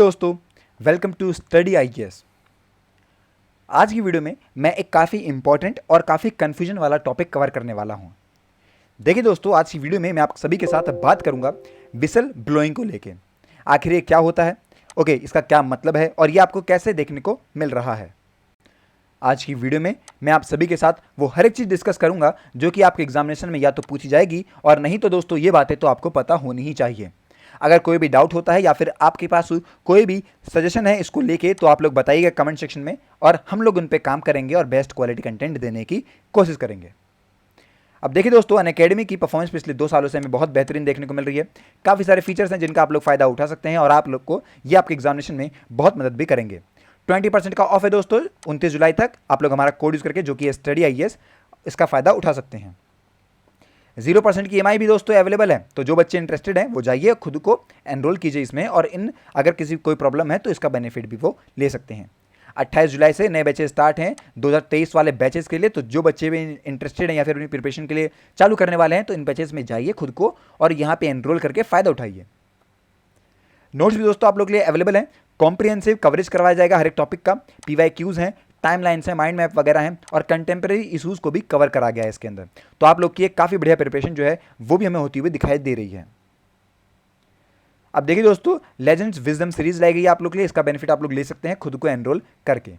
दोस्तों, welcome to study IAS. आज की वीडियो में मैं एक काफ़ी इंपॉर्टेंट और काफ़ी कन्फ्यूजन वाला टॉपिक कवर करने वाला हूं। देखिए दोस्तों, आज की वीडियो में मैं आप सभी के साथ बात करूंगा विसल ब्लोइंग को लेके। आखिर ये क्या होता है, इसका क्या मतलब है और ये आपको कैसे देखने को मिल रहा है। आज की वीडियो में मैं आप सभी के साथ वो हर एक चीज़ डिस्कस करूंगा जो कि आपके एग्जामिनेशन में या तो पूछी जाएगी और नहीं तो दोस्तों ये बातें तो आपको पता होनी ही चाहिए। अगर कोई भी डाउट होता है या फिर आपके पास कोई भी सजेशन है इसको लेके तो आप लोग बताइएगा कमेंट सेक्शन में और हम लोग उन पे काम करेंगे और बेस्ट क्वालिटी कंटेंट देने की कोशिश करेंगे। अब देखिए दोस्तों, अनअकैडमी की परफॉर्मेंस पिछले 2 सालों से हमें बहुत बेहतरीन देखने को मिल रही है। काफ़ी सारे फीचर्स हैं जिनका आप लोग फायदा उठा सकते हैं और आप लोग को ये आपके एग्जामिनेशन में बहुत मदद भी करेंगे। 20% का ऑफ है दोस्तों 29 जुलाई तक। आप लोग हमारा कोड यूज़ करके जो कि स्टडी आईएएस इसका फ़ायदा उठा सकते हैं। 0% की EMI भी दोस्तों अवेलेबल है, तो जो बच्चे इंटरेस्टेड हैं वो जाइए खुद को एनरोल कीजिए इसमें और अगर किसी कोई प्रॉब्लम है तो इसका बेनिफिट भी वो ले सकते हैं। 28 जुलाई से नए बैचेस स्टार्ट हैं 2023 वाले बैचेस के लिए, तो जो बच्चे भी इंटरेस्टेड हैं या फिर अपनी प्रिपरेशन के लिए चालू करने वाले हैं तो इन बैचेस में जाइए खुद को और यहाँ पे एनरोल करके फ़ायदा उठाइए। नोट्स भी दोस्तों आप लोग के लिए अवेलेबल हैं। कॉम्प्रिहेंसिव कवरेज करवाया जाएगा हर एक टॉपिक का। PYQs हैं, टाइमलाइन्स हैं, माइंड मैप वगैरह हैं और कंटेम्प्रेरी इशूज़ को भी कवर करा गया है इसके अंदर। तो आप लोग की एक काफ़ी बढ़िया प्रिपरेशन जो है वो भी हमें होती हुई दिखाई दे रही है। अब देखिए दोस्तों, लेजेंड्स विजडम सीरीज लाई गई है आप लोग के लिए। इसका बेनिफिट आप लोग ले सकते हैं खुद को एनरोल करके।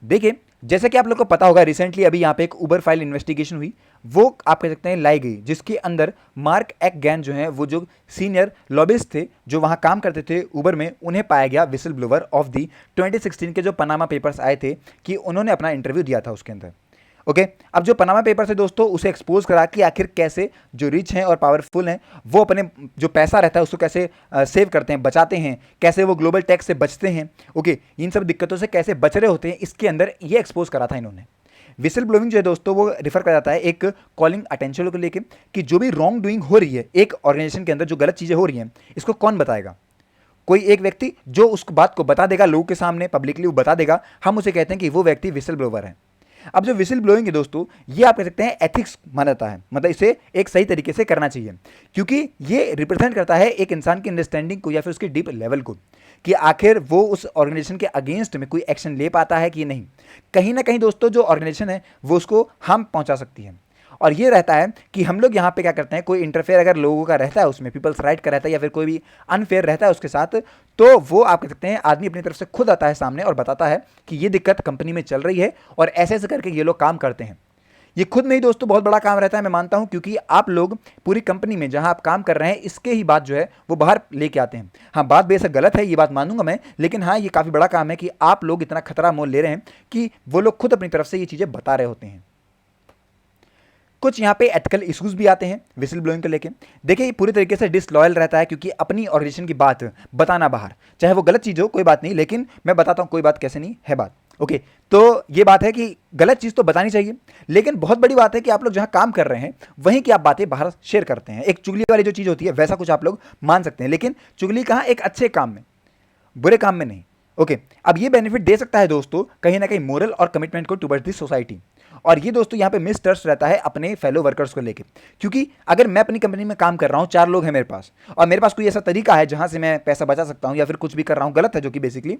देखिए, जैसे कि आप लोग को पता होगा रिसेंटली अभी यहाँ पे एक उबर फाइल इन्वेस्टिगेशन हुई, वो आप कह सकते हैं लाई गई, जिसके अंदर मार्क एक्गैन जो है वो जो सीनियर लॉबिस्ट थे जो वहाँ काम करते थे उबर में, उन्हें पाया गया विसल ब्लोवर ऑफ दी 2016 के जो पनामा पेपर्स आए थे कि उन्होंने अपना इंटरव्यू दिया था उसके अंदर। अब जो पनामा पेपर है दोस्तों उसे एक्सपोज करा कि आखिर कैसे जो रिच हैं और पावरफुल हैं वो अपने जो पैसा रहता है उसको कैसे सेव करते हैं, बचाते हैं, कैसे वो ग्लोबल टैक्स से बचते हैं। इन सब दिक्कतों से कैसे बच रहे होते हैं, इसके अंदर ये एक्सपोज करा था इन्होंने। विसल ब्लोइंग जो है दोस्तों वो रिफर करा जाता है एक कॉलिंग अटेंशन को लेके कि जो भी रॉन्ग डूइंग हो रही है एक ऑर्गेनाइजेशन के अंदर, जो गलत चीज़ें हो रही हैं, इसको कौन बताएगा? कोई एक व्यक्ति जो उस बात को बता देगा लोगों के सामने, पब्लिकली वो बता देगा, हम उसे कहते हैं कि वो व्यक्ति विसल ब्लोवर है। अब जो विसल ब्लोइंग है दोस्तों, ये आप कह सकते हैं एथिक्स माना जाता है, मतलब इसे एक सही तरीके से करना चाहिए क्योंकि ये रिप्रेजेंट करता है एक इंसान की अंडरस्टैंडिंग को या फिर उसके डीप लेवल को कि आखिर वो उस ऑर्गेनाइजेशन के अगेंस्ट में कोई एक्शन ले पाता है कि नहीं। कहीं ना कहीं दोस्तों जो ऑर्गेनाइजेशन है वो उसको हार्म पहुंचा सकती है और ये रहता है कि हम लोग यहाँ पे क्या करते हैं, कोई इंटरफेयर अगर लोगों का रहता है उसमें, पीपल्स राइट का रहता है या फिर कोई भी अनफेयर रहता है उसके साथ, तो वो आप कह सकते हैं आदमी अपनी तरफ से खुद आता है सामने और बताता है कि ये दिक्कत कंपनी में चल रही है और ऐसे ऐसे करके ये लोग काम करते हैं। ये खुद में ही दोस्तों बहुत बड़ा काम रहता है, मैं मानता हूं, क्योंकि आप लोग पूरी कंपनी में जहां आप काम कर रहे हैं इसके ही बात जो है वो बाहर लेके आते हैं। हाँ, बात बेशक गलत है, ये बात मानूंगा मैं, लेकिन हाँ ये काफ़ी बड़ा काम है कि आप लोग इतना खतरा मोल ले रहे हैं कि वो लोग खुद अपनी तरफ से ये चीज़ें बता रहे होते हैं। कुछ यहाँ पे एथिकल इश्यूज भी आते हैं विसल ब्लोइंग को लेके। देखिए, ये पूरी तरीके से डिसलॉयल रहता है क्योंकि अपनी ऑर्गेनाइजेशन की बात बताना बाहर, चाहे वो गलत चीज़ हो कोई बात नहीं, लेकिन मैं बताता हूँ कोई बात कैसे नहीं है बात। तो ये बात है कि गलत चीज़ तो बतानी चाहिए, लेकिन बहुत बड़ी बात है कि आप लोग जहाँ काम कर रहे हैं वहीं की आप बातें बाहर शेयर करते हैं। एक चुगली वाली जो चीज़ होती है वैसा कुछ आप लोग मान सकते हैं, लेकिन चुगली कहाँ, एक अच्छे काम में, बुरे काम में नहीं। अब ये बेनिफिट दे सकता है दोस्तों कहीं ना कहीं मोरल और कमिटमेंट को टुवर्ड्स दी सोसाइटी। और ये दोस्तों यहाँ पे मिसट्रस्ट रहता है अपने फेलो वर्कर्स को लेके, क्योंकि अगर मैं अपनी कंपनी में काम कर रहा हूँ, 4 लोग हैं मेरे पास और मेरे पास कोई ऐसा तरीका है जहाँ से मैं पैसा बचा सकता हूँ या फिर कुछ भी कर रहा हूँ गलत है जो कि बेसिकली,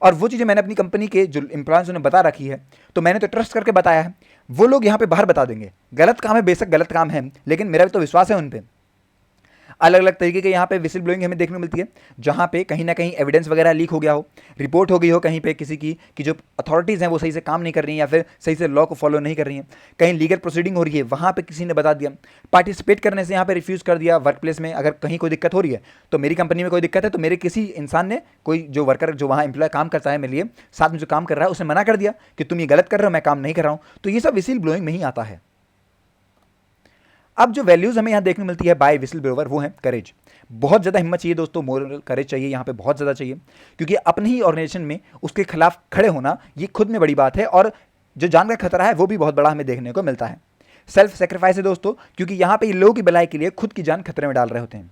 और वो चीज़ें मैंने अपनी कंपनी के जो एम्प्लॉयज़ उन्हें बता रखी है, तो मैंने तो ट्रस्ट करके बताया है, वो लोग यहाँ पे बाहर बता देंगे। गलत काम है, बेशक गलत काम है, लेकिन मेरा भी तो विश्वास है उन पर। अलग अलग तरीके के यहाँ पे विसल ब्लोइंग हमें देखने को मिलती है, जहाँ पे कहीं ना कहीं एविडेंस वगैरह लीक हो गया हो, रिपोर्ट हो गई हो कहीं पे किसी की कि जो अथॉरिटीज़ हैं वो सही से काम नहीं कर रही हैं या फिर सही से लॉ को फॉलो नहीं कर रही हैं, कहीं लीगल प्रोसीडिंग हो रही है, वहाँ पे किसी ने बता दिया, पार्टिसिपेट करने से यहाँ पे रिफ्यूज़ कर दिया। वर्क प्लेस में अगर कहीं कोई दिक्कत हो रही है, तो मेरी कंपनी में कोई दिक्कत है तो मेरे किसी इंसान ने, कोई जो वर्कर जो वहाँ एम्प्लॉय काम करता है मेरे लिए, साथ में जो काम कर रहा है, उसने मना कर दिया कि तुम ये गलत कर रहे हो, मैं काम नहीं कर रहा हूँ, तो ये सब विसल ब्लोइंग में ही आता है। अब जो वैल्यूज़ हमें यहाँ देखने मिलती है बाय विसल ब्लोवर वो है करेज। बहुत ज़्यादा हिम्मत चाहिए दोस्तों, मोरल करेज चाहिए यहाँ पे, बहुत ज़्यादा चाहिए, क्योंकि अपनी ही ऑर्गेनाइजेशन में उसके खिलाफ खड़े होना ये खुद में बड़ी बात है और जो जान का खतरा है वो भी बहुत बड़ा हमें देखने को मिलता है। सेल्फ सेक्रीफाइस है दोस्तों, क्योंकि यहाँ पे लोगों की भलाई के लिए खुद की जान खतरे में डाल रहे होते हैं।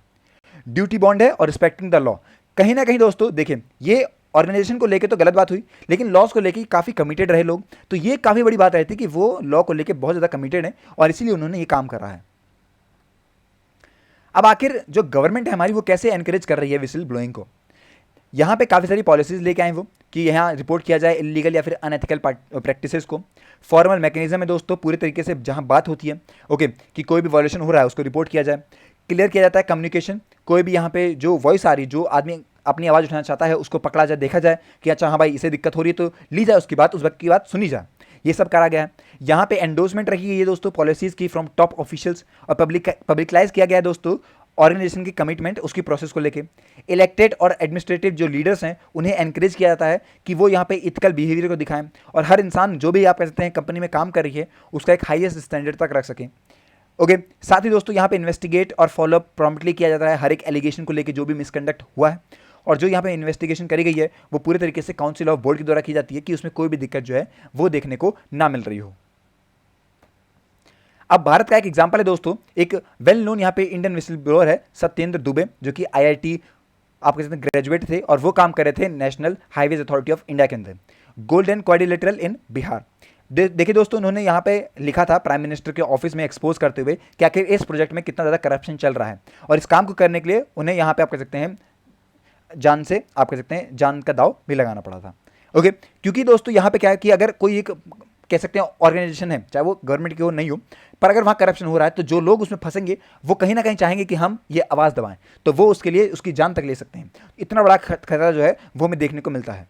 ड्यूटी बॉन्ड है और रिस्पेक्टिंग द लॉ। कहीं ना कहीं दोस्तों देखिए, ये ऑर्गेनाइजेशन को लेके तो गलत बात हुई, लेकिन लॉज को लेके काफ़ी कमिटेड रहे लोग, तो ये काफ़ी बड़ी बात रहती है कि वो लॉ को लेके बहुत ज़्यादा कमिटेड है और इसीलिए उन्होंने ये काम करा है। अब आखिर जो गवर्नमेंट है हमारी वो कैसे एनकरेज कर रही है विसल ब्लोइंग को, यहाँ पे काफ़ी सारी पॉलिसीज़ लेके आए वो कि यहाँ रिपोर्ट किया जाए इलीगल या फिर अनएथिकल प्रैक्टिसेस को। फॉर्मल मैकेनिज्म है दोस्तों, पूरी तरीके से जहाँ बात होती है ओके कि कोई भी वॉल्यूशन हो रहा है उसको रिपोर्ट किया जाए। क्लियर किया जाता है कम्युनिकेशन, कोई भी यहाँ पे जो वॉइस आ रही, जो आदमी अपनी आवाज़ उठाना चाहता है उसको पकड़ा जाए, देखा जाए कि अच्छा हाँ भाई इसे दिक्कत हो रही है तो ली जाए उसकी बात, उस वक्त की बात सुनी जाए। ये सब करा गया है। यहाँ पे एंडोर्समेंट रखी गई है दोस्तों पॉलिसीज़ की फ्रॉम टॉप ऑफिशियल्स, और पब्लिकलाइज किया गया है दोस्तों ऑर्गेनाइजेशन की कमिटमेंट उसकी प्रोसेस को लेके। इलेक्टेड और एडमिनिस्ट्रेटिव जो लीडर्स हैं उन्हें एनकरेज किया जाता है कि वो यहाँ पे इथिकल बिहेवियर को दिखाएं, और हर इंसान जो भी आप कह सकते हैं कंपनी में काम कर रही है उसका एक हाईएस्ट स्टैंडर्ड तक रख सकें। ओके साथ ही दोस्तों यहाँ पे इन्वेस्टिगेट और फॉलोअप प्रॉम्प्टली किया जाता है हर एक एलिगेशन को लेके जो भी मिसकंडक्ट हुआ है, और जो यहाँ पे इन्वेस्टिगेशन करी गई है वो पूरे तरीके से काउंसिल ऑफ बोर्ड के द्वारा की जाती है कि उसमें कोई भी दिक्कत जो है वो देखने को ना मिल रही हो। अब भारत का एक एग्जांपल है दोस्तों, एक वेल नोन यहाँ पे इंडियन विसल ब्लोअर है सत्येंद्र दुबे, जो कि IIT आप कह सकते हैं ग्रेजुएट थे और वो काम कर रहे थे national highways authority of India के अंदर, गोल्डन क्वाड्रिलेटरल इन बिहार। देखिए दोस्तों, उन्होंने यहाँ पे लिखा था प्राइम मिनिस्टर के ऑफिस में एक्सपोज करते हुए कि आखिर इस प्रोजेक्ट में कितना ज़्यादा करप्शन चल रहा है, और इस काम को करने के लिए उन्हें यहाँ पे आप कह सकते हैं जान से आप कह सकते हैं जान का दाव भी लगाना पड़ा था। ओके क्योंकि दोस्तों यहाँ पे क्या है कि अगर कोई एक कह सकते हैं ऑर्गेनाइजेशन है, चाहे वो गवर्नमेंट की हो नहीं हो, पर अगर वहाँ करप्शन हो रहा है तो जो लोग उसमें फंसेंगे वो कहीं ना कहीं चाहेंगे कि हम ये आवाज़ दबाएं, तो वो उसके लिए उसकी जान तक ले सकते हैं। इतना बड़ा खतरा जो है वो हमें देखने को मिलता है।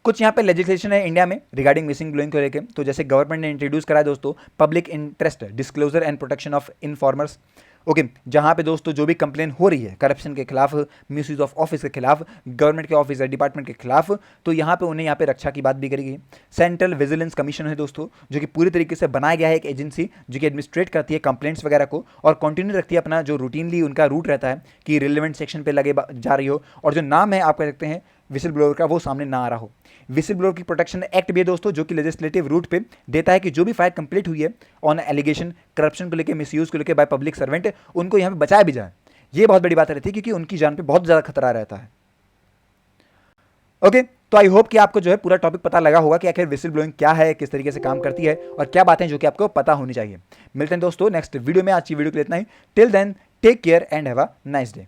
कुछ यहाँ पे लेजिस्लेशन है इंडिया में रिगार्डिंग मिसिंग ब्लोइंग को लेकर, तो जैसे गवर्नमेंट ने इंट्रोड्यूस करा है दोस्तों public interest disclosure and protection of informers. Okay जहाँ पे दोस्तों जो भी कंप्लेन हो रही है करप्शन के खिलाफ, मिसयूज ऑफ ऑफिस के खिलाफ, गवर्नमेंट के ऑफिस या डिपार्टमेंट के खिलाफ, तो यहाँ पे उन्हें यहाँ पे रक्षा की बात भी करी गई। सेंट्रल विजिलेंस कमीशन है दोस्तों, जो कि पूरी तरीके से बनाया गया है एक एजेंसी जो कि एडमिनिस्ट्रेट करती है कंप्लेंट्स वगैरह को, और कंटिन्यू रखती है अपना जो रूटीनली उनका रूट रहता है कि रिलेवेंट सेक्शन पे लगे जा रही हो, और जो नाम है आप कह सकते हैं विसल ब्लोअर का वो सामने ना आ रहा हो। विसल ब्लोअर की प्रोटेक्शन एक्ट भी है दोस्तों, जो कि लेजिस्लेटिव रूट पे देता है कि जो भी फाइल कंप्लीट हुई है ऑन एलिगेशन करप्शन को लेकर, मिसयूज को लेकर बाय पब्लिक सर्वेंट, उनको यहाँ पे बचाया भी जाए। ये बहुत बड़ी बात रहती है क्योंकि उनकी जान पे बहुत ज़्यादा खतरा रहता है। ओके तो आई होप कि आपको जो है पूरा टॉपिक पता लगा होगा कि आखिर विसल ब्लोइंग क्या है, किस तरीके से काम करती है, और क्या बातें जो कि आपको पता होनी चाहिए। मिलते हैं दोस्तों नेक्स्ट वीडियो में। आज की वीडियो के लिए इतना ही। Till then take care and have a nice day.